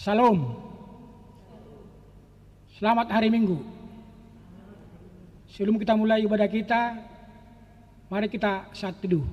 Salam. Selamat hari Minggu. Sebelum kita mulai ibadah kita, mari kita saat teduh.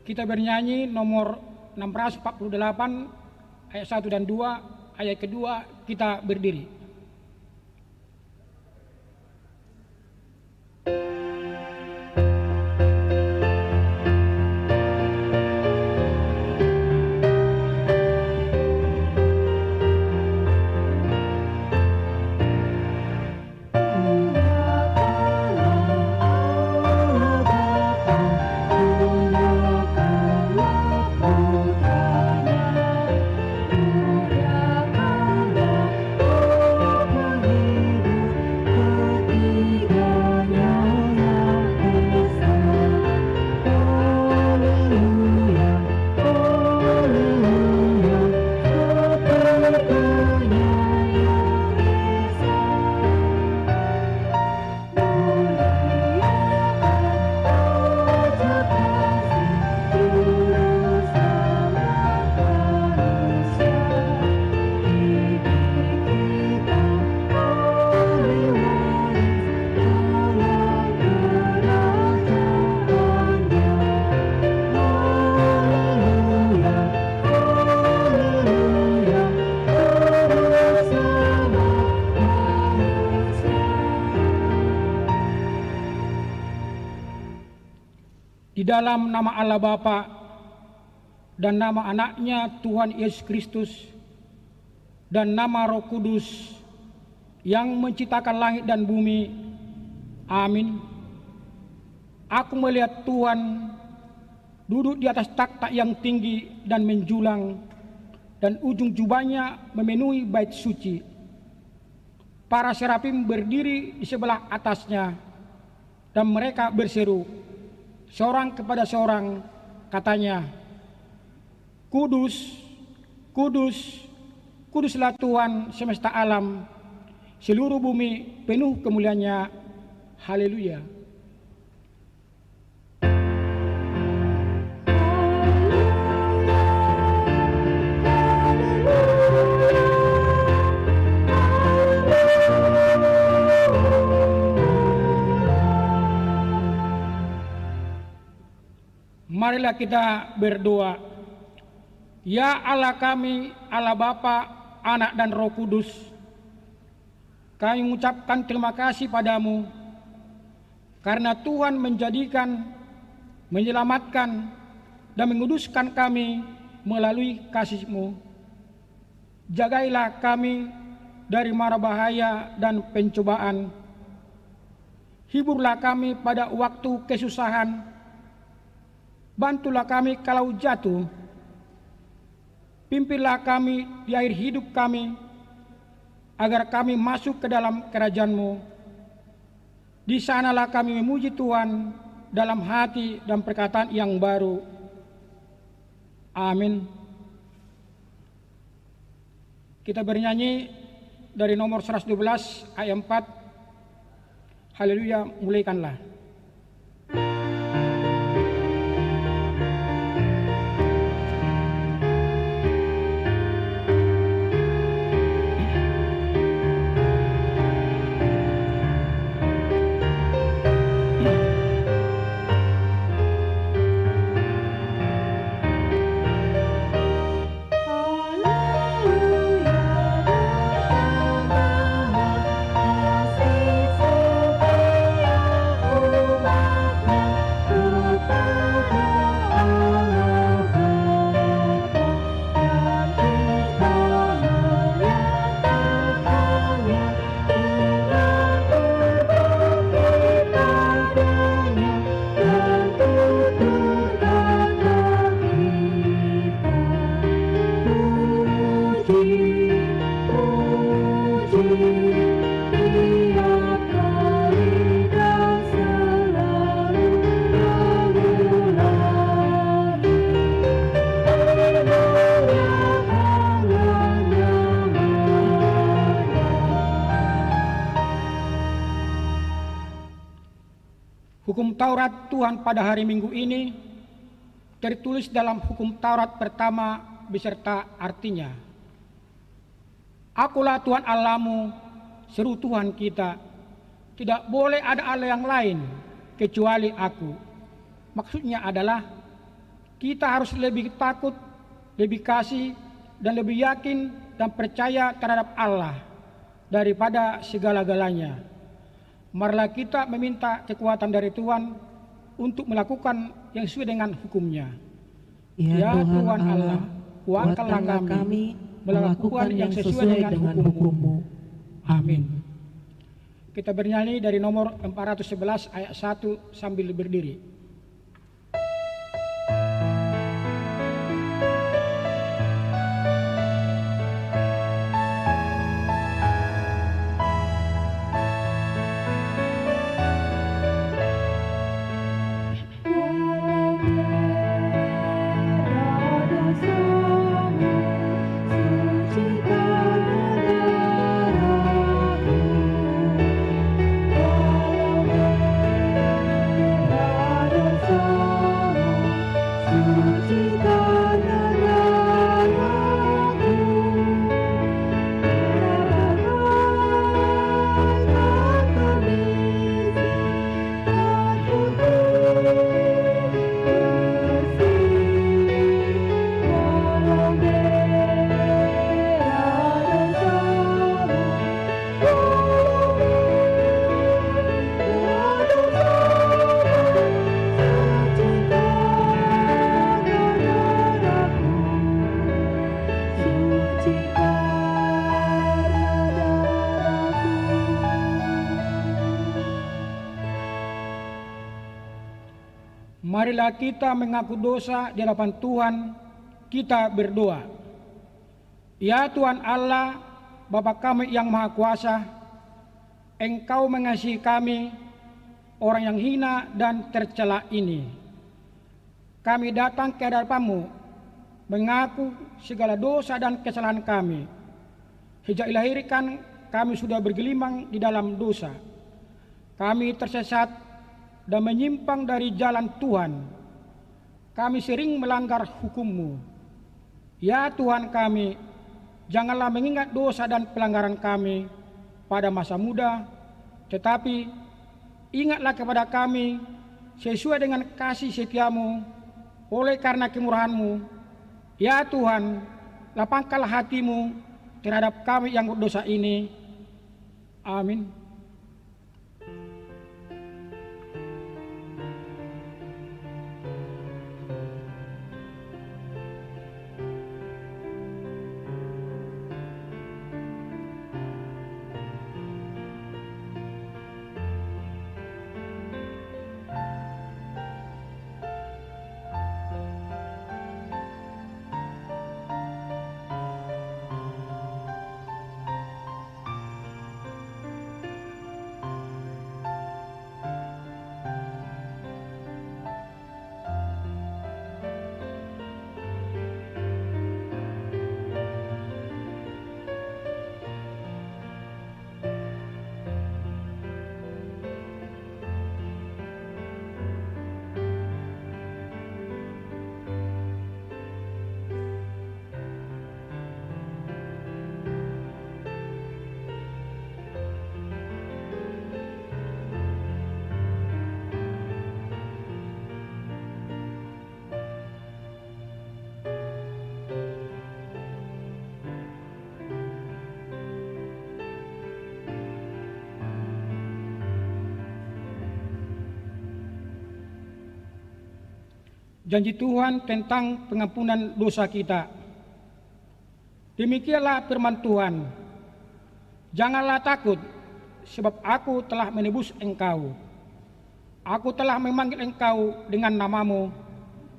Kita bernyanyi nomor 648 ayat 1 dan 2, ayat kedua kita berdiri. Di dalam nama Allah Bapa dan nama anaknya Tuhan Yesus Kristus dan nama Roh Kudus yang menciptakan langit dan bumi. Amin. Aku melihat Tuhan duduk di atas takhta yang tinggi dan menjulang, dan ujung jubahnya memenuhi bait suci. Para serafim berdiri di sebelah atasnya, dan mereka berseru seorang kepada seorang, katanya, Kudus, Kudus, Kuduslah Tuhan semesta alam, seluruh bumi penuh kemuliaan-Nya. Haleluya. Marilah kita berdoa. Ya Allah kami, Allah Bapa, Anak dan Roh Kudus, kami mengucapkan terima kasih padamu karena Tuhan menjadikan, menyelamatkan, dan menguduskan kami melalui kasih-Mu. Jagailah kami dari mara bahaya dan pencobaan. Hiburlah kami pada waktu kesusahan. Bantulah kami kalau jatuh. Pimpinlah kami di akhir hidup kami, agar kami masuk ke dalam kerajaan-Mu. Di sanalah kami memuji Tuhan dalam hati dan perkataan yang baru. Amin. Kita bernyanyi dari nomor 112 ayat 4. Haleluya, mulaikanlah. Haleluya. Hukum Taurat Tuhan pada hari Minggu ini tertulis dalam hukum Taurat pertama beserta artinya. Akulah Tuhan Allahmu, seru Tuhan kita. Tidak boleh ada Allah yang lain kecuali aku. Maksudnya adalah kita harus lebih takut, lebih kasih, dan lebih yakin dan percaya terhadap Allah daripada segala-galanya. Marilah kita meminta kekuatan dari Tuhan untuk melakukan yang sesuai dengan hukum-Nya. Ya Tuhan Allah, kuatkanlah kami melakukan yang sesuai dengan hukum-Mu. Amin. Kita bernyanyi dari nomor 411 ayat 1 sambil berdiri. Marilah kita mengaku dosa di hadapan Tuhan, kita berdoa. Ya Tuhan Allah, Bapa kami yang Maha Kuasa, Engkau mengasihi kami, orang yang hina dan tercela ini. Kami datang ke hadapan-Mu, mengaku segala dosa dan kesalahan kami. Sejak dilahirkan, kami sudah bergelimang di dalam dosa. Kami tersesat dan menyimpang dari jalan Tuhan. Kami sering melanggar hukum-Mu. Ya Tuhan kami, janganlah mengingat dosa dan pelanggaran kami pada masa muda, tetapi ingatlah kepada kami sesuai dengan kasih setia-Mu oleh karena kemurahan-Mu. Ya Tuhan, lapangkanlah hati-Mu terhadap kami yang berdosa ini. Amin. Janji Tuhan tentang pengampunan dosa kita. Demikianlah firman Tuhan. Janganlah takut, sebab aku telah menebus engkau. Aku telah memanggil engkau dengan namamu.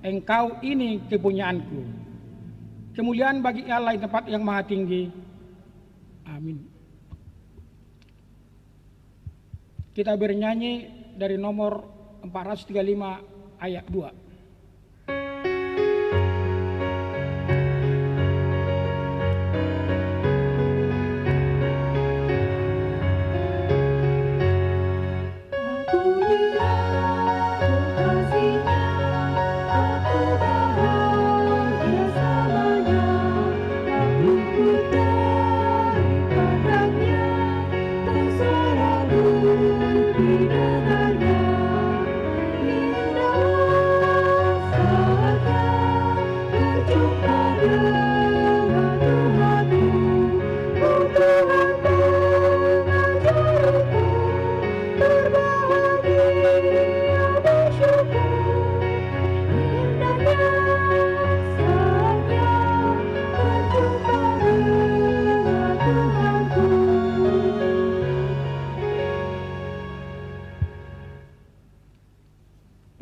Engkau ini kepunyaanku. Kemuliaan bagi Allah di tempat yang maha tinggi. Amin. Kita bernyanyi dari nomor 435 ayat 2. Aku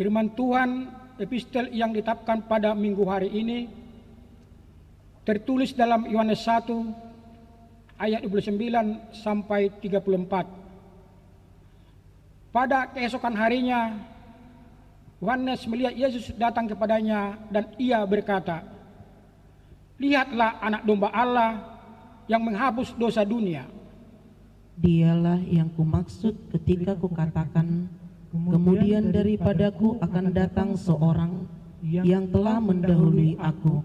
Firman Tuhan epistel yang ditetapkan pada minggu hari ini tertulis dalam Yohanes 1 ayat 29 sampai 34. Pada keesokan harinya, Yohanes melihat Yesus datang kepadanya dan ia berkata, "Lihatlah anak domba Allah yang menghapus dosa dunia." Dialah yang kumaksud ketika kukatakan, kemudian daripadaku akan datang seorang yang telah mendahului aku,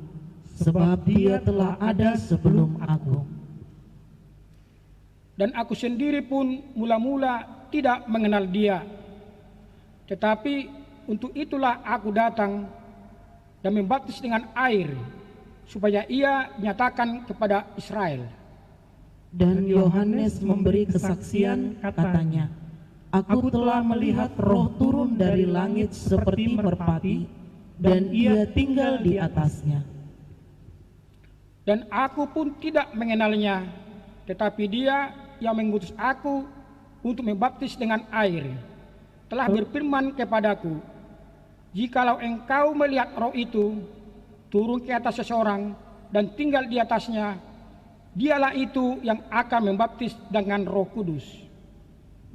sebab dia telah ada sebelum aku. Dan aku sendiri pun mula-mula tidak mengenal dia. Tetapi untuk itulah aku datang dan membaptis dengan air, supaya ia nyatakan kepada Israel. Dan Yohanes memberi kesaksian, katanya, "Aku telah melihat roh turun dari langit seperti merpati, dan ia tinggal di atasnya. Dan aku pun tidak mengenalnya, tetapi dia yang mengutus aku untuk membaptis dengan air, telah berfirman kepadaku, jikalau engkau melihat roh itu turun ke atas seseorang dan tinggal di atasnya, dialah itu yang akan membaptis dengan Roh Kudus."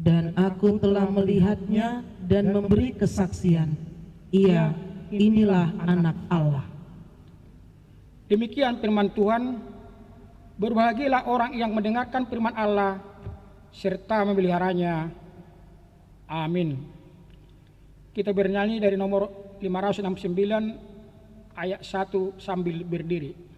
Dan aku telah melihatnya dan memberi kesaksian, ia inilah anak Allah. Demikian firman Tuhan. Berbahagialah orang yang mendengarkan firman Allah serta memeliharanya. Amin. Kita bernyanyi dari nomor 569 ayat 1 sambil berdiri.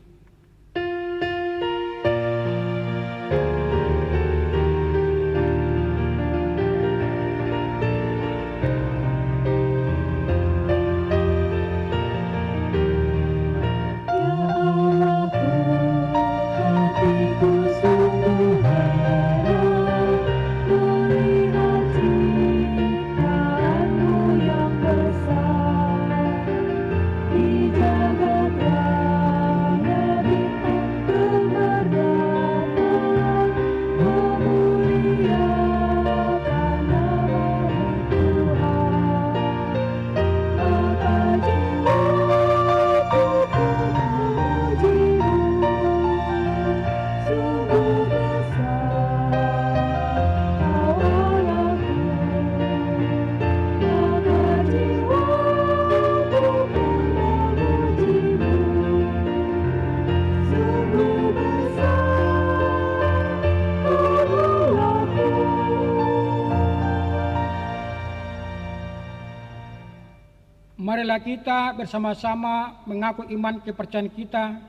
Marilah kita bersama-sama mengaku iman kepercayaan kita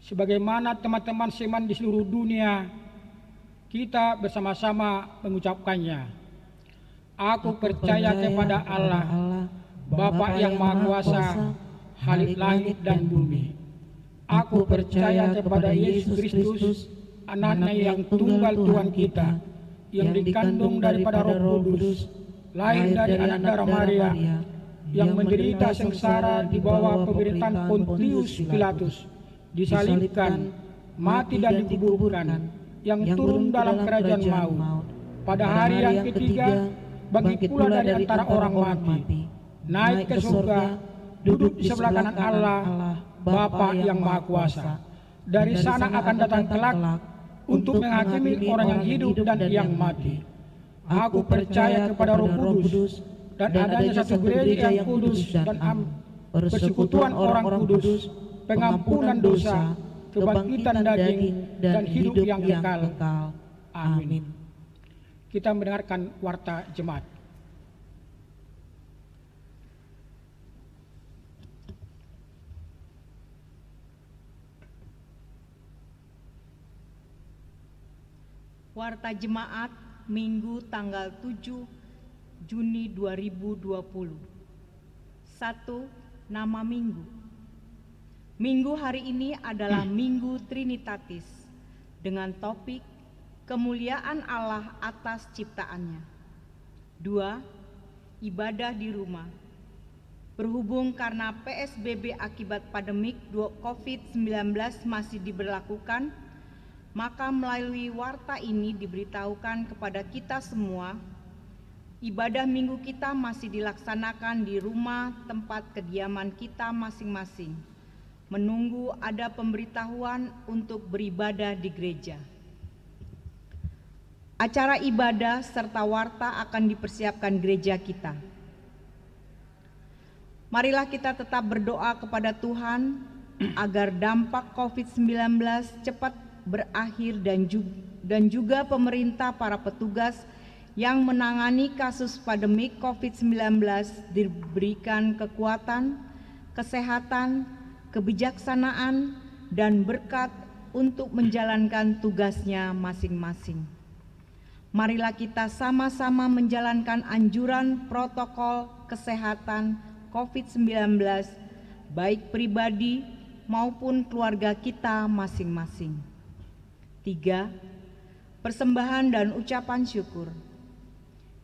sebagaimana teman-teman seiman di seluruh dunia. Kita bersama-sama mengucapkannya. Aku percaya kepada Allah, Bapa yang Maha Kuasa, Khalik langit dan bumi. Aku percaya kepada Yesus Kristus, anaknya yang tunggal Tuhan kita, yang dikandung daripada Roh Kudus, lahir dari anak darah Maria, yang menderita sengsara di bawah pemerintahan Pontius Pilatus, disalibkan, mati dan dikuburkan, yang turun dalam kerajaan maut. Pada hari yang ketiga, bangkit pula dari antara orang mati, naik ke surga, duduk di sebelah kanan Allah, Bapa yang Maha Kuasa. Dari sana akan datang kelak untuk menghakimi orang yang hidup dan yang mati. Aku percaya kepada Roh Kudus, dan adanya satu gereja yang kudus dan persekutuan orang kudus, pengampunan dosa, kebangkitan daging, dan hidup yang kekal. Amin. Kita mendengarkan warta jemaat. Warta Jemaat Minggu tanggal 7 Juni 2020. 1. Nama Minggu. Minggu hari ini adalah Minggu Trinitatis dengan topik kemuliaan Allah atas ciptaannya. 2. Ibadah di rumah. Berhubung karena PSBB akibat pandemik COVID-19 masih diberlakukan, maka melalui warta ini diberitahukan kepada kita semua Ibadah minggu kita masih dilaksanakan di rumah tempat kediaman kita masing-masing, menunggu ada pemberitahuan untuk beribadah di gereja. Acara ibadah serta warta akan dipersiapkan gereja kita. Marilah kita tetap berdoa kepada Tuhan agar dampak COVID-19 cepat berakhir dan juga pemerintah, para petugas yang menangani kasus pandemi COVID-19 diberikan kekuatan, kesehatan, kebijaksanaan, dan berkat untuk menjalankan tugasnya masing-masing. Marilah kita sama-sama menjalankan anjuran protokol kesehatan COVID-19, baik pribadi maupun keluarga kita masing-masing. 3. Persembahan dan ucapan syukur.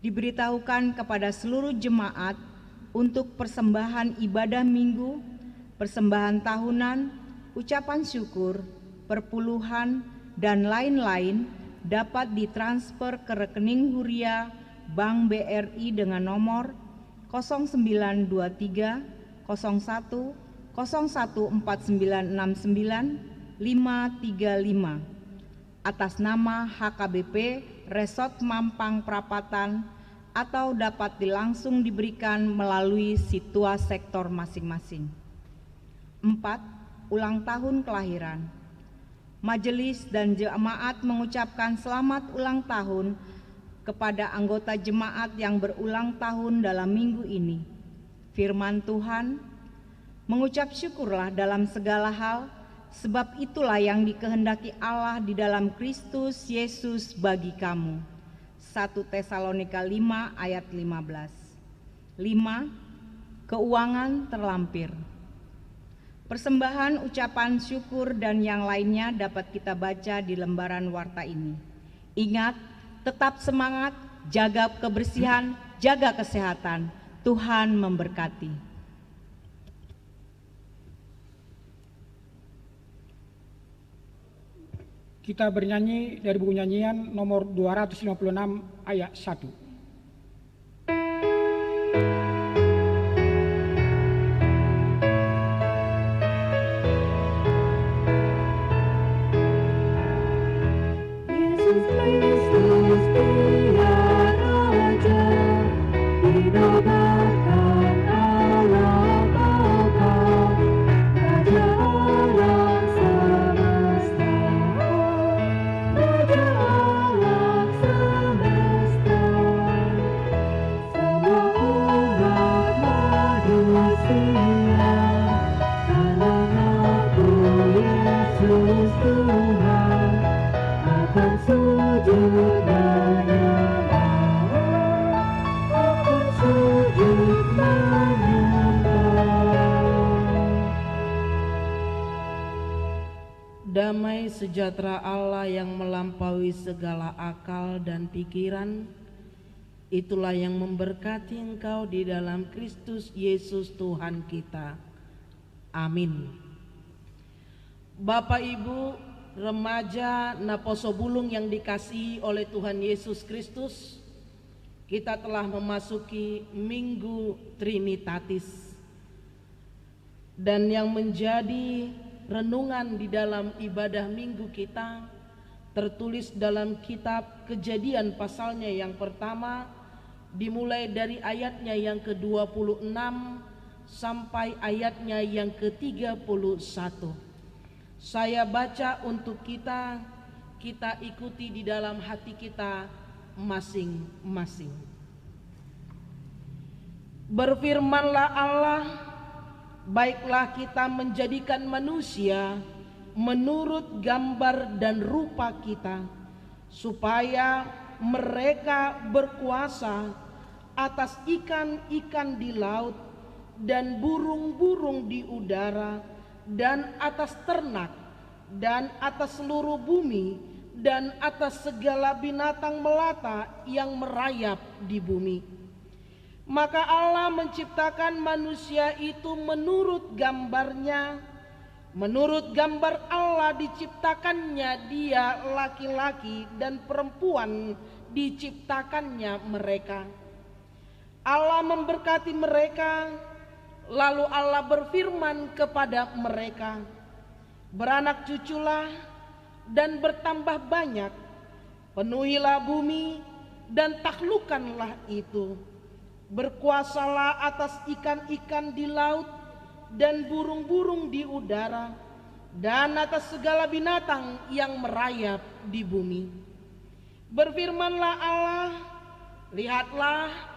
Diberitahukan kepada seluruh jemaat untuk persembahan ibadah minggu, persembahan tahunan, ucapan syukur, perpuluhan, dan lain-lain dapat ditransfer ke rekening Huria Bank BRI dengan nomor 0923 01 014969 535 atas nama HKBP Resort Mampang Prapatan, atau dapat langsung diberikan melalui situa sektor masing-masing. 4. Ulang tahun kelahiran. Majelis dan jemaat mengucapkan selamat ulang tahun kepada anggota jemaat yang berulang tahun dalam minggu ini. Firman Tuhan, mengucap syukurlah dalam segala hal, sebab itulah yang dikehendaki Allah di dalam Kristus Yesus bagi kamu. 1 Tesalonika 5 ayat 15. 5. Keuangan terlampir. Persembahan, ucapan syukur, dan yang lainnya dapat kita baca di lembaran warta ini. Ingat, tetap semangat, jaga kebersihan, jaga kesehatan. Tuhan memberkati. Kita bernyanyi dari buku nyanyian nomor 256 ayat 1. Damai sejahtera Allah yang melampaui segala akal dan pikiran, itulah yang memberkati engkau di dalam Kristus Yesus Tuhan kita. Amin. Bapak, Ibu, remaja Naposo Bulung yang dikasihi oleh Tuhan Yesus Kristus, kita telah memasuki Minggu Trinitatis, dan yang menjadi renungan di dalam ibadah minggu kita tertulis dalam kitab Kejadian pasalnya yang pertama, dimulai dari ayatnya yang ke-26 sampai ayatnya yang ke-31. Saya baca untuk kita ikuti di dalam hati kita masing-masing. Berfirmanlah Allah, baiklah kita menjadikan manusia menurut gambar dan rupa kita, supaya mereka berkuasa atas ikan-ikan di laut dan burung-burung di udara dan atas ternak dan atas seluruh bumi dan atas segala binatang melata yang merayap di bumi. Maka Allah menciptakan manusia itu menurut gambarnya, menurut gambar Allah diciptakannya dia, laki-laki dan perempuan diciptakannya mereka. Allah memberkati mereka, lalu Allah berfirman kepada mereka, "Beranak cuculah dan bertambah banyak, penuhilah bumi dan taklukkanlah itu. Berkuasalah atas ikan-ikan di laut dan burung-burung di udara, dan atas segala binatang yang merayap di bumi." Berfirmanlah Allah, "Lihatlah,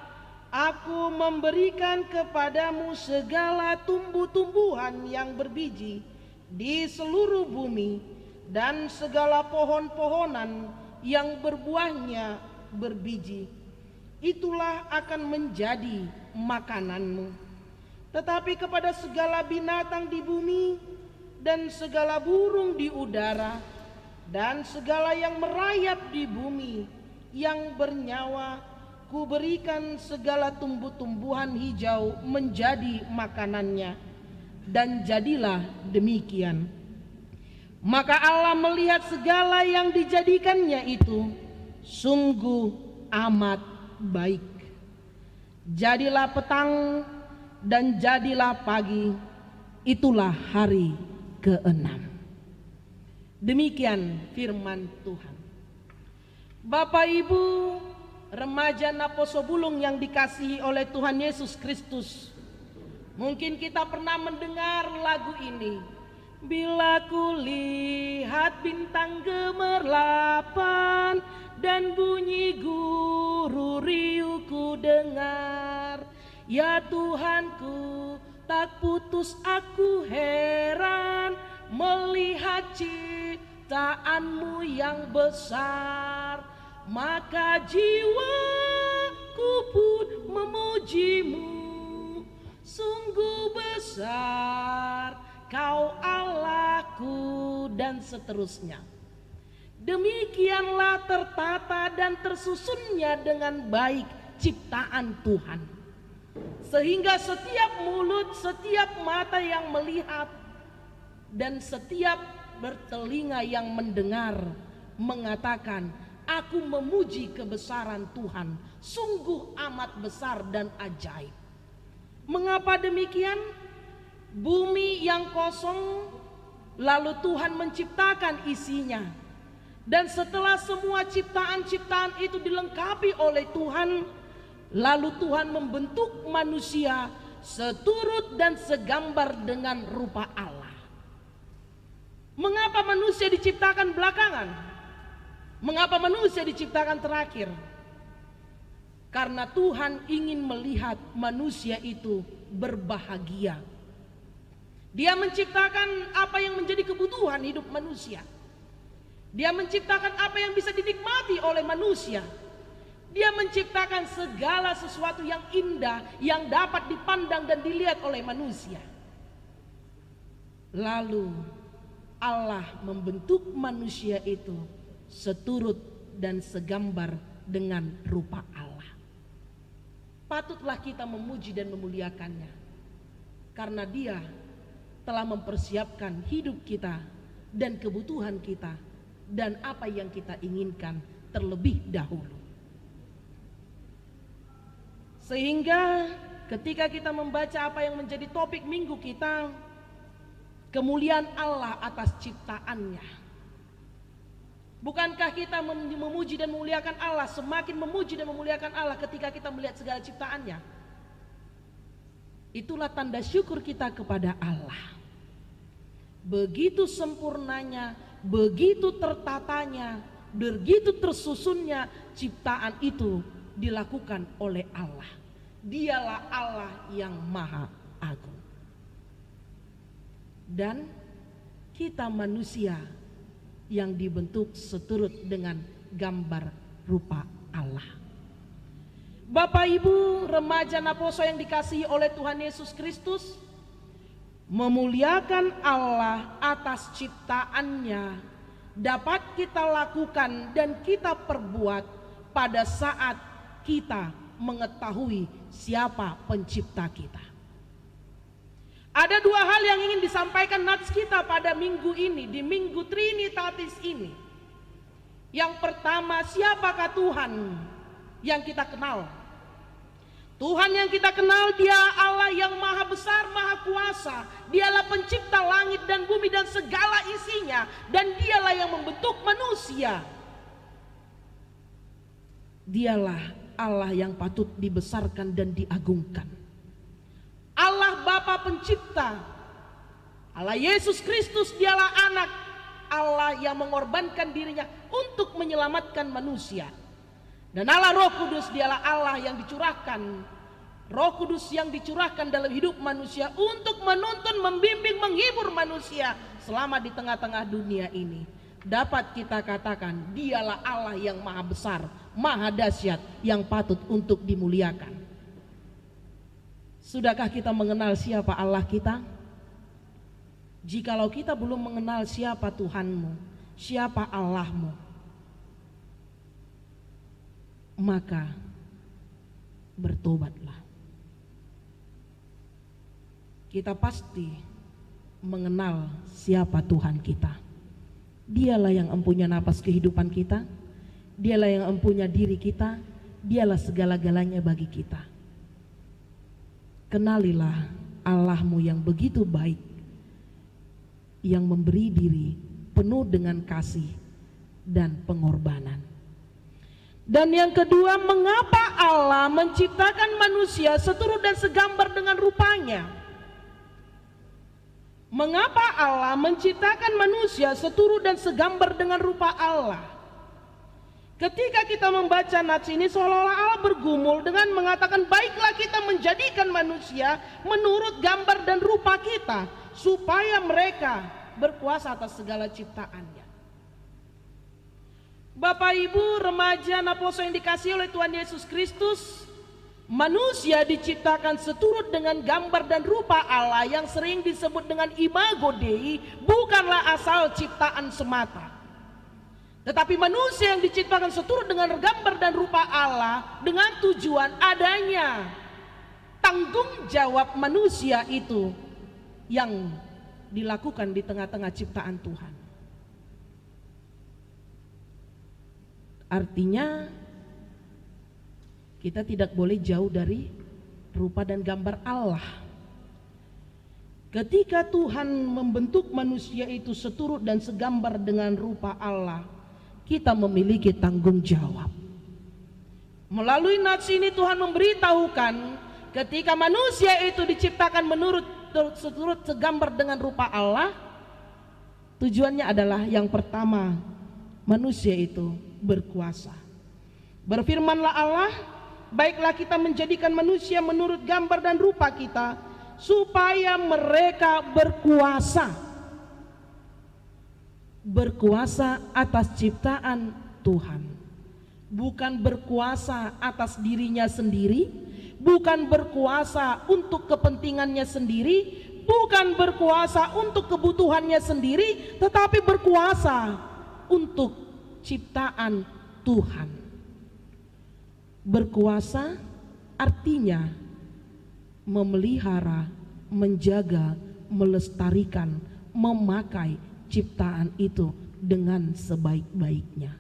Aku memberikan kepadamu segala tumbuh-tumbuhan yang berbiji di seluruh bumi dan segala pohon-pohonan yang berbuahnya berbiji. Itulah akan menjadi makananmu. Tetapi kepada segala binatang di bumi dan segala burung di udara dan segala yang merayap di bumi yang bernyawa, Kuberikan segala tumbuh-tumbuhan hijau menjadi makanannya." Dan jadilah demikian. Maka Allah melihat segala yang dijadikannya itu sungguh amat baik. Jadilah petang dan jadilah pagi, itulah hari ke-6. Demikian firman Tuhan. Bapak, Ibu, remaja Naposo Bulung yang dikasihi oleh Tuhan Yesus Kristus, mungkin kita pernah mendengar lagu ini. Bila ku lihat bintang gemerlapan dan bunyi guru riuh ku dengar, ya Tuhanku, tak putus aku heran melihat ciptaanmu yang besar. Maka jiwaku pun memujimu, sungguh besar Kau Allahku, dan seterusnya. Demikianlah tertata dan tersusunnya dengan baik ciptaan Tuhan, sehingga setiap mulut, setiap mata yang melihat, dan setiap bertelinga yang mendengar mengatakan, "Aku memuji kebesaran Tuhan, sungguh amat besar dan ajaib." Mengapa demikian? Bumi yang kosong, lalu Tuhan menciptakan isinya. Dan setelah semua ciptaan-ciptaan itu dilengkapi oleh Tuhan, lalu Tuhan membentuk manusia seturut dan segambar dengan rupa Allah. Mengapa manusia diciptakan belakangan? Mengapa manusia diciptakan terakhir? Karena Tuhan ingin melihat manusia itu berbahagia. Dia menciptakan apa yang menjadi kebutuhan hidup manusia. Dia menciptakan apa yang bisa dinikmati oleh manusia. Dia menciptakan segala sesuatu yang indah yang dapat dipandang dan dilihat oleh manusia. Lalu Allah membentuk manusia itu seturut dan segambar dengan rupa Allah. Patutlah kita memuji dan memuliakannya, karena Dia telah mempersiapkan hidup kita dan kebutuhan kita dan apa yang kita inginkan terlebih dahulu. Sehingga ketika kita membaca apa yang menjadi topik minggu kita, kemuliaan Allah atas ciptaannya, bukankah kita memuji dan memuliakan Allah, semakin memuji dan memuliakan Allah ketika kita melihat segala ciptaannya? Itulah tanda syukur kita kepada Allah. Begitu sempurnanya, begitu tertatanya, begitu tersusunnya ciptaan itu dilakukan oleh Allah. Dialah Allah yang Maha Agung. Dan kita manusia yang dibentuk seturut dengan gambar rupa Allah. Bapak, Ibu, remaja Naposo yang dikasihi oleh Tuhan Yesus Kristus, memuliakan Allah atas ciptaannya dapat kita lakukan dan kita perbuat pada saat kita mengetahui siapa pencipta kita. Ada dua hal yang ingin disampaikan nats kita pada minggu ini, di Minggu Trinitatis ini. Yang pertama, siapakah Tuhan yang kita kenal? Tuhan yang kita kenal, Dia Allah yang maha besar, maha kuasa. Dialah pencipta langit dan bumi dan segala isinya. Dan Dialah yang membentuk manusia. Dialah Allah yang patut dibesarkan dan diagungkan. Allah Bapa pencipta, Allah Yesus Kristus, Dialah anak Allah yang mengorbankan dirinya untuk menyelamatkan manusia. Dan Allah Roh Kudus, Dialah Allah yang dicurahkan, Roh Kudus yang dicurahkan dalam hidup manusia untuk menuntun, membimbing, menghibur manusia selama di tengah-tengah dunia ini. Dapat kita katakan Dialah Allah yang maha besar, maha dahsyat, yang patut untuk dimuliakan. Sudahkah kita mengenal siapa Allah kita? Jikalau kita belum mengenal siapa Tuhanmu, siapa Allahmu, maka bertobatlah. Kita pasti mengenal siapa Tuhan kita. Dialah yang empunya napas kehidupan kita, Dialah yang empunya diri kita, Dialah segala-galanya bagi kita. Kenalilah Allahmu yang begitu baik, yang memberi diri penuh dengan kasih dan pengorbanan. Dan yang kedua, mengapa Allah menciptakan manusia seturut dan segambar dengan rupanya? Mengapa Allah menciptakan manusia seturut dan segambar dengan rupa Allah? Ketika kita membaca nats ini, seolah-olah Allah bergumul dengan mengatakan, baiklah kita menjadikan manusia menurut gambar dan rupa kita, supaya mereka berkuasa atas segala ciptaannya. Bapak, Ibu, remaja, naposo yang dikasihi oleh Tuhan Yesus Kristus, manusia diciptakan seturut dengan gambar dan rupa Allah yang sering disebut dengan imago Dei, bukanlah asal ciptaan semata. Tetapi manusia yang diciptakan seturut dengan gambar dan rupa Allah dengan tujuan adanya tanggung jawab manusia itu yang dilakukan di tengah-tengah ciptaan Tuhan. Artinya kita tidak boleh jauh dari rupa dan gambar Allah. Ketika Tuhan membentuk manusia itu seturut dan segambar dengan rupa Allah, kita memiliki tanggung jawab. Melalui nats ini Tuhan memberitahukan, ketika manusia itu diciptakan menurut seturut segambar dengan rupa Allah, tujuannya adalah yang pertama, manusia itu berkuasa. Berfirmanlah Allah, baiklah kita menjadikan manusia menurut gambar dan rupa kita, supaya mereka berkuasa. Berkuasa atas ciptaan Tuhan, bukan berkuasa atas dirinya sendiri, bukan berkuasa untuk kepentingannya sendiri, bukan berkuasa untuk kebutuhannya sendiri, tetapi berkuasa untuk ciptaan Tuhan. Berkuasa artinya memelihara, menjaga, melestarikan, memakai ciptaan itu dengan sebaik-baiknya,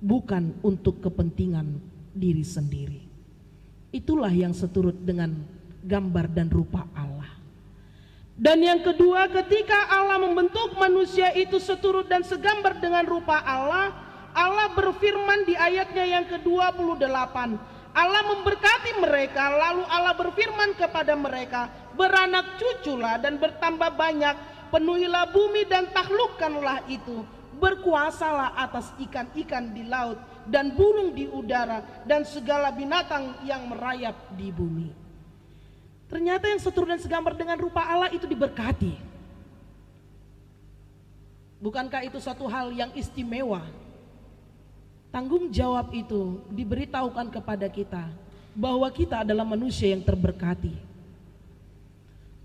bukan untuk kepentingan diri sendiri. Itulah yang seturut dengan gambar dan rupa Allah. Dan yang kedua, ketika Allah membentuk manusia itu seturut dan segambar dengan rupa Allah, Allah berfirman di ayatnya yang ke-28, Allah memberkati mereka, lalu Allah berfirman kepada mereka, beranak cuculah dan bertambah banyak, penuhilah bumi dan taklukkanlah itu, berkuasalah atas ikan-ikan di laut dan burung di udara dan segala binatang yang merayap di bumi. Ternyata yang seturut dan segambar dengan rupa Allah itu diberkati. Bukankah itu satu hal yang istimewa? Tanggung jawab itu diberitahukan kepada kita bahwa kita adalah manusia yang terberkati.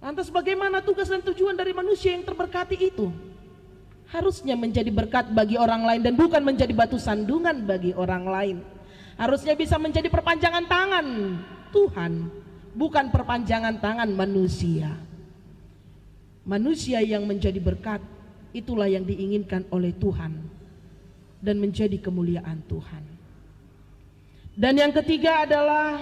Lantas bagaimana tugas dan tujuan dari manusia yang terberkati itu? Harusnya menjadi berkat bagi orang lain dan bukan menjadi batu sandungan bagi orang lain. Harusnya bisa menjadi perpanjangan tangan Tuhan, bukan perpanjangan tangan manusia. Manusia yang menjadi berkat, itulah yang diinginkan oleh Tuhan dan menjadi kemuliaan Tuhan. Dan yang ketiga adalah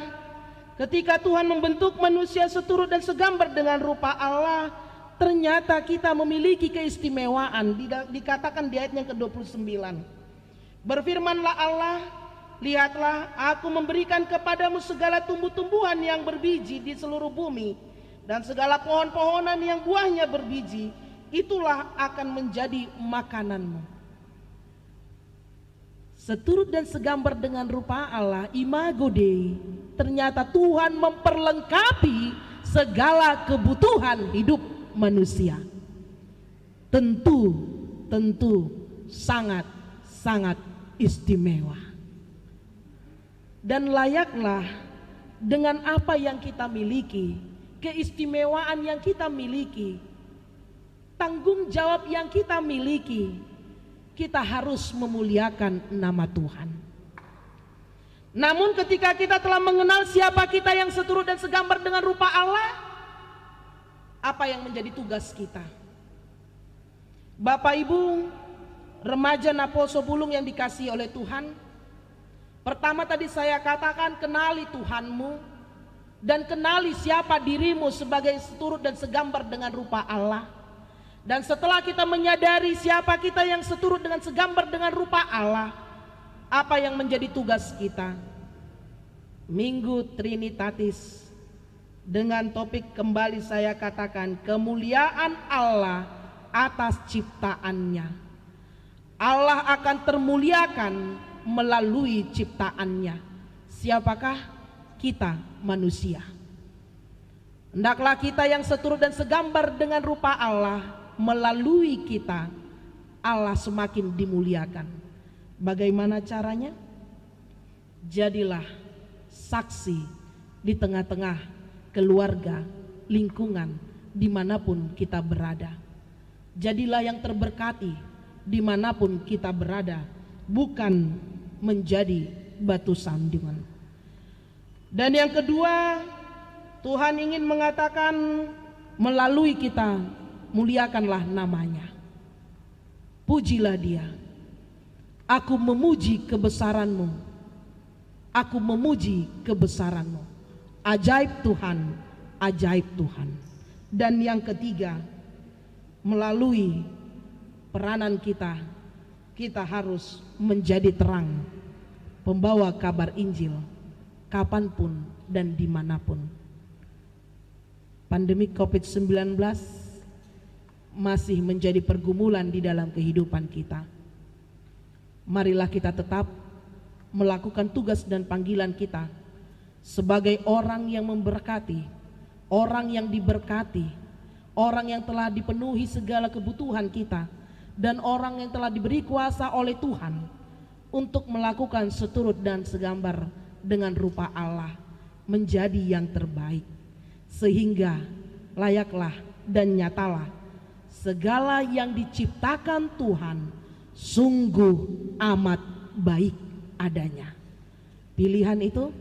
ketika Tuhan membentuk manusia seturut dan segambar dengan rupa Allah, ternyata kita memiliki keistimewaan. Dikatakan di ayat yang ke-29, berfirmanlah Allah, lihatlah aku memberikan kepadamu segala tumbuh-tumbuhan yang berbiji di seluruh bumi, dan segala pohon-pohonan yang buahnya berbiji, itulah akan menjadi makananmu. Seturut dan segambar dengan rupa Allah, imago Dei, ternyata Tuhan memperlengkapi segala kebutuhan hidup manusia. Tentu sangat istimewa. Dan layaklah dengan apa yang kita miliki, keistimewaan yang kita miliki, tanggung jawab yang kita miliki, kita harus memuliakan nama Tuhan. Namun ketika kita telah mengenal siapa kita yang seturut dan segambar dengan rupa Allah, apa yang menjadi tugas kita? Bapak Ibu, remaja Naposo Bulung yang dikasihi oleh Tuhan, pertama tadi saya katakan kenali Tuhanmu dan kenali siapa dirimu sebagai seturut dan segambar dengan rupa Allah. Dan setelah kita menyadari siapa kita yang seturut dengan segambar dengan rupa Allah, apa yang menjadi tugas kita? Minggu Trinitatis dengan topik kembali saya katakan kemuliaan Allah atas ciptaannya. Allah akan termuliakan melalui ciptaannya. Siapakah? Kita manusia. Hendaklah kita yang seturut dan segambar dengan rupa Allah, melalui kita Allah semakin dimuliakan. Bagaimana caranya? Jadilah saksi di tengah-tengah keluarga, lingkungan, dimanapun kita berada. Jadilah yang terberkati dimanapun kita berada, bukan menjadi batu sandungan. Dan yang kedua, Tuhan ingin mengatakan melalui kita, muliakanlah namanya, pujilah dia. Aku memuji kebesaranmu, aku memuji kebesaranmu. Ajaib Tuhan, ajaib Tuhan. Dan yang ketiga, melalui peranan kita, kita harus menjadi terang, pembawa kabar Injil kapanpun dan dimanapun. Pandemi COVID-19 masih menjadi pergumulan di dalam kehidupan kita. Marilah kita tetap melakukan tugas dan panggilan kita sebagai orang yang memberkati, orang yang diberkati, orang yang telah dipenuhi segala kebutuhan kita, dan orang yang telah diberi kuasa oleh Tuhan untuk melakukan seturut dan segambar dengan rupa Allah menjadi yang terbaik. Sehingga layaklah dan nyatalah segala yang diciptakan Tuhan sungguh amat baik adanya. Pilihan itu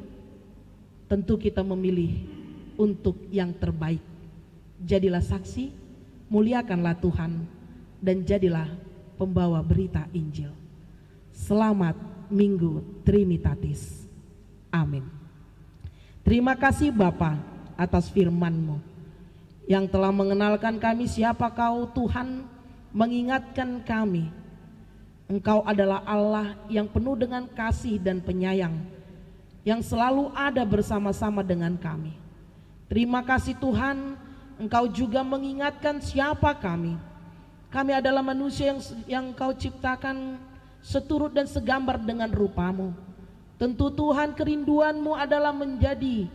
tentu kita memilih untuk yang terbaik. Jadilah saksi, muliakanlah Tuhan, dan jadilah pembawa berita Injil. Selamat Minggu Trinitatis. Amin. Terima kasih Bapa atas firman-Mu yang telah mengenalkan kami siapa Kau Tuhan, mengingatkan kami Engkau adalah Allah yang penuh dengan kasih dan penyayang, yang selalu ada bersama-sama dengan kami. Terima kasih Tuhan, Engkau juga mengingatkan siapa kami. Kami adalah manusia yang Engkau ciptakan seturut dan segambar dengan rupa-Mu. Tentu Tuhan, kerinduan-Mu adalah menjadi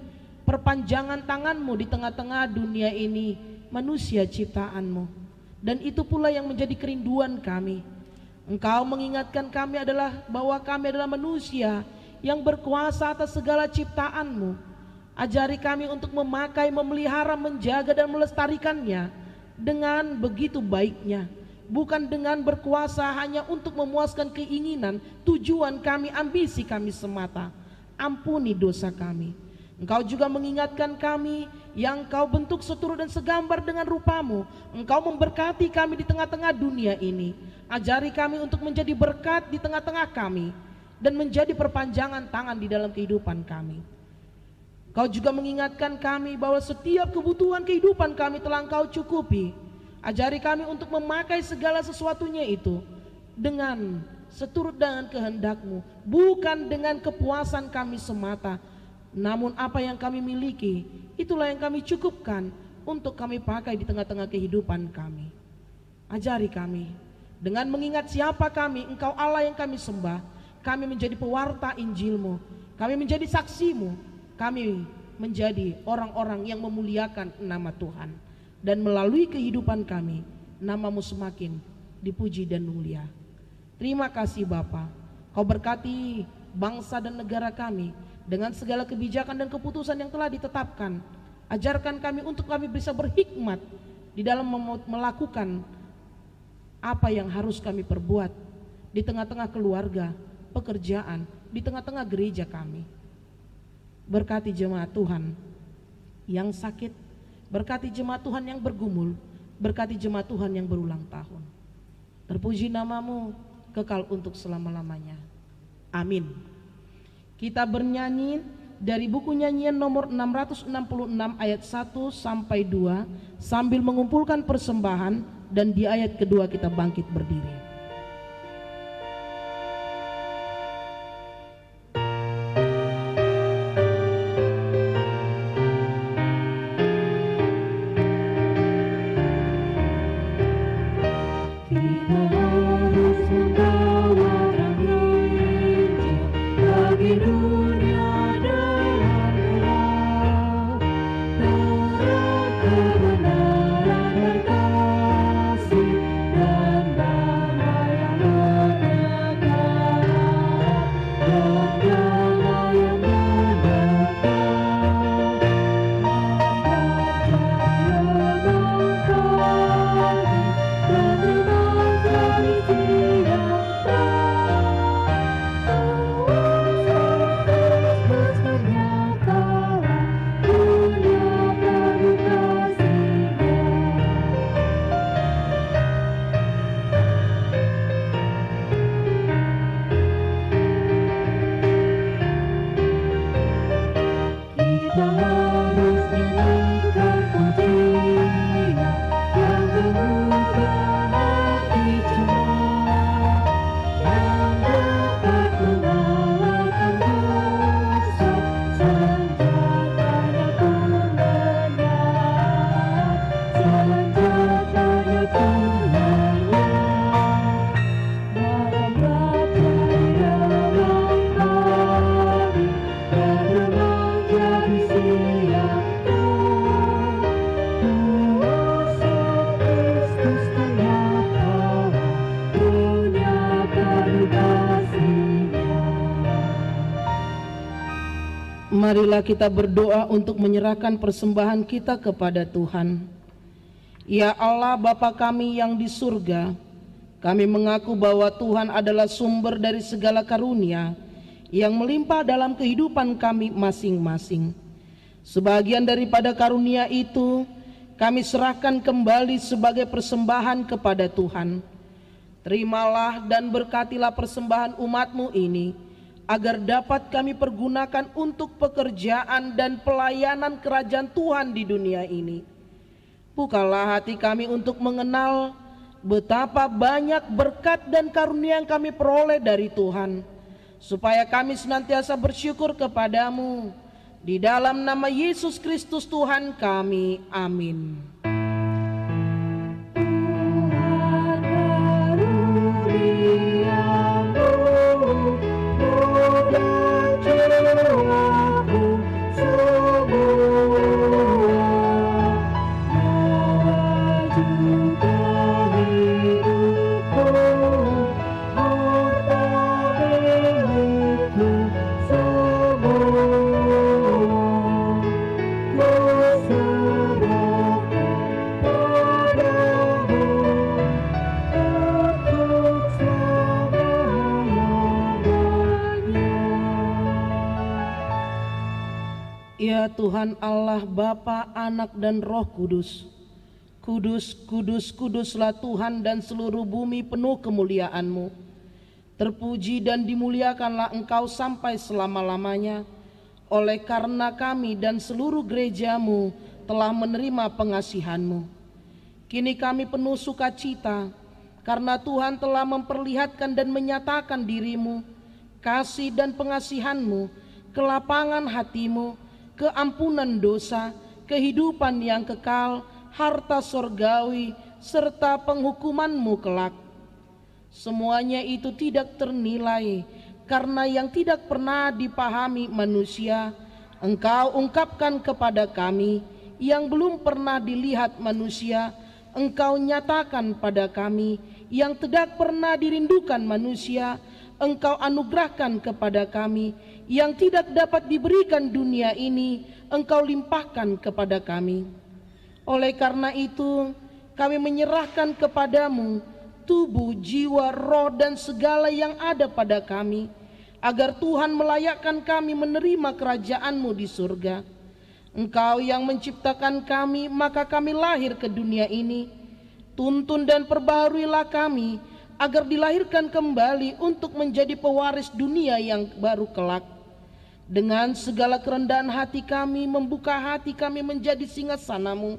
perpanjangan tangan-Mu di tengah-tengah dunia ini, manusia ciptaan-Mu. Dan itu pula yang menjadi kerinduan kami. Engkau mengingatkan kami adalah bahwa kami adalah manusia yang berkuasa atas segala ciptaan-Mu. Ajari kami untuk memakai, memelihara, menjaga dan melestarikannya dengan begitu baiknya. Bukan dengan berkuasa hanya untuk memuaskan keinginan, tujuan kami, ambisi kami semata. Ampuni dosa kami. Engkau juga mengingatkan kami yang Kau bentuk seturut dan segambar dengan rupa-Mu. Engkau memberkati kami di tengah-tengah dunia ini. Ajari kami untuk menjadi berkat di tengah-tengah kami dan menjadi perpanjangan tangan di dalam kehidupan kami. Kau juga mengingatkan kami bahwa setiap kebutuhan kehidupan kami telah Engkau cukupi. Ajari kami untuk memakai segala sesuatunya itu dengan seturut dengan kehendak-Mu, bukan dengan kepuasan kami semata, namun apa yang kami miliki, itulah yang kami cukupkan untuk kami pakai di tengah-tengah kehidupan kami. Ajari kami dengan mengingat siapa kami, Engkau Allah yang kami sembah. Kami menjadi pewarta Injil-Mu, kami menjadi saksi-Mu, kami menjadi orang-orang yang memuliakan nama Tuhan. Dan melalui kehidupan kami, nama-Mu semakin dipuji dan mulia. Terima kasih Bapa, Kau berkati bangsa dan negara kami dengan segala kebijakan dan keputusan yang telah ditetapkan. Ajarkan kami untuk kami bisa berhikmat di dalam melakukan apa yang harus kami perbuat di tengah-tengah keluarga, pekerjaan, di tengah-tengah gereja kami. Berkati jemaat Tuhan yang sakit, berkati jemaat Tuhan yang bergumul, berkati jemaat Tuhan yang berulang tahun. Terpuji nama-Mu kekal untuk selama-lamanya. Amin. Kita bernyanyi dari buku nyanyian nomor 666 ayat 1 sampai 2 sambil mengumpulkan persembahan, dan di ayat kedua kita bangkit berdiri. Marilah kita berdoa untuk menyerahkan persembahan kita kepada Tuhan. Ya Allah Bapa kami yang di surga, kami mengaku bahwa Tuhan adalah sumber dari segala karunia yang melimpah dalam kehidupan kami masing-masing. Sebagian daripada karunia itu kami serahkan kembali sebagai persembahan kepada Tuhan. Terimalah dan berkatilah persembahan umat-Mu ini, agar dapat kami pergunakan untuk pekerjaan dan pelayanan kerajaan Tuhan di dunia ini. Bukalah hati kami untuk mengenal betapa banyak berkat dan karunia yang kami peroleh dari Tuhan, supaya kami senantiasa bersyukur kepadamu. Di dalam nama Yesus Kristus Tuhan kami, amin. Ya Tuhan Allah Bapa, Anak dan Roh Kudus, kudus, kudus, kuduslah Tuhan, dan seluruh bumi penuh kemuliaan-Mu. Terpuji dan dimuliakanlah Engkau sampai selama-lamanya. oleh karena kami dan seluruh gereja-Mu telah menerima pengasihan-Mu. Kini kami penuh sukacita karena Tuhan telah memperlihatkan dan menyatakan diri-Mu, kasih dan pengasihan-Mu, kelapangan hati-Mu, keampunan dosa, kehidupan yang kekal, harta sorgawi, serta penghukuman-Mu kelak. Semuanya itu tidak ternilai, karena yang tidak pernah dipahami manusia, Engkau ungkapkan kepada kami. Yang belum pernah dilihat manusia, Engkau nyatakan pada kami. Yang tidak pernah dirindukan manusia, Engkau anugerahkan kepada kami. Yang tidak dapat diberikan dunia ini, Engkau limpahkan kepada kami. Oleh karena itu, kami menyerahkan kepadamu tubuh, jiwa, roh, dan segala yang ada pada kami, agar Tuhan melayakkan kami menerima kerajaan-Mu di surga. Engkau yang menciptakan kami, maka kami lahir ke dunia ini. Tuntun dan perbaharuilah kami, agar dilahirkan kembali untuk menjadi pewaris dunia yang baru kelak. Dengan segala kerendahan hati kami, membuka hati kami menjadi singgasana-Mu.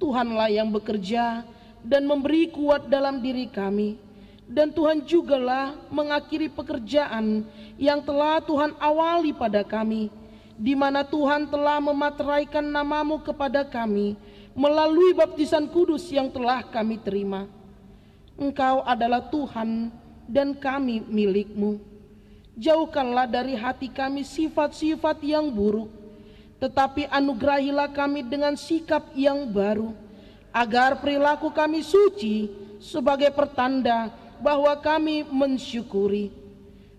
Tuhanlah yang bekerja dan memberi kuat dalam diri kami. Dan Tuhan jugalah mengakhiri pekerjaan yang telah Tuhan awali pada kami, di mana Tuhan telah memateraikan nama-Mu kepada kami melalui baptisan kudus yang telah kami terima. Engkau adalah Tuhan dan kami milik-Mu. Jauhkanlah dari hati kami sifat-sifat yang buruk, tetapi anugerahilah kami dengan sikap yang baru, agar perilaku kami suci sebagai pertanda bahwa kami mensyukuri.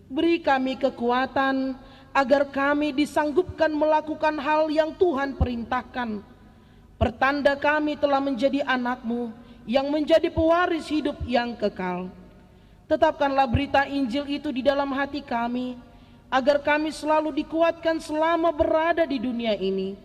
Beri kami kekuatan agar kami disanggupkan melakukan hal yang Tuhan perintahkan. Pertanda kami telah menjadi anak-Mu yang menjadi pewaris hidup yang kekal. Tetapkanlah berita Injil itu di dalam hati kami, agar kami selalu dikuatkan selama berada di dunia ini.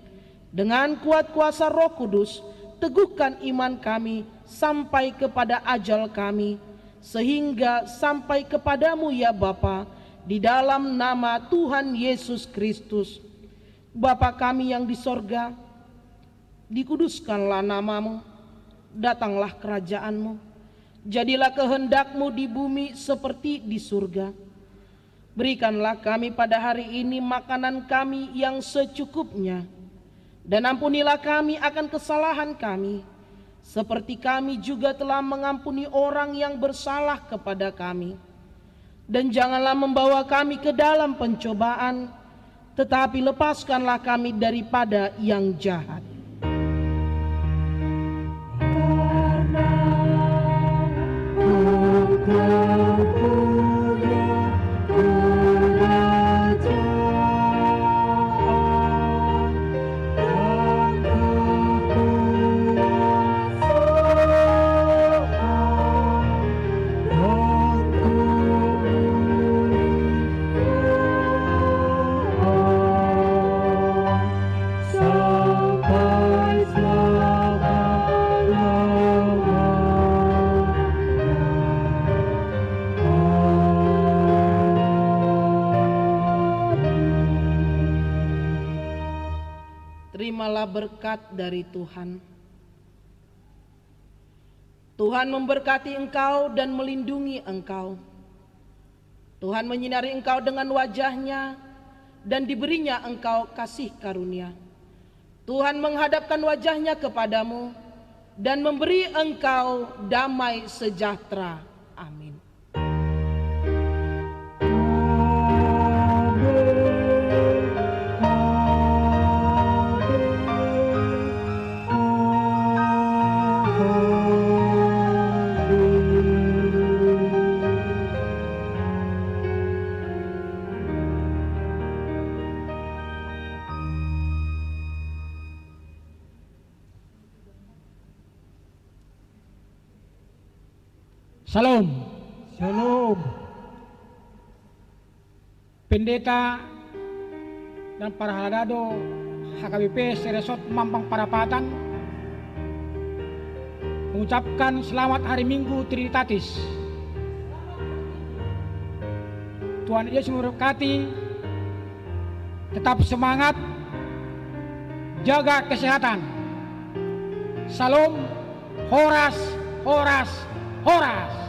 Dengan kuat kuasa Roh Kudus, teguhkan iman kami sampai kepada ajal kami, sehingga sampai kepadamu ya Bapa, di dalam nama Tuhan Yesus Kristus. Bapa kami yang di sorga, dikuduskanlah nama-Mu, datanglah kerajaan-Mu, jadilah kehendak-Mu di bumi seperti di surga. Berikanlah kami pada hari ini makanan kami yang secukupnya, dan ampunilah kami akan kesalahan kami, seperti kami juga telah mengampuni orang yang bersalah kepada kami. Dan janganlah membawa kami ke dalam pencobaan, tetapi lepaskanlah kami daripada yang jahat. Terimalah berkat dari Tuhan. Tuhan memberkati engkau dan melindungi engkau. Tuhan menyinari engkau dengan wajah-Nya dan diberinya engkau kasih karunia. Tuhan menghadapkan wajah-Nya kepadamu dan memberi engkau damai sejahtera. Amin. Salam. Shalom. Pendeta dan para haladado HKBP Seresot Mampang Parapatan mengucapkan selamat hari Minggu Trinitatis. Tuhan Yesus memberkati Tetap semangat, jaga kesehatan. Salam, Horas, Horas, Horas.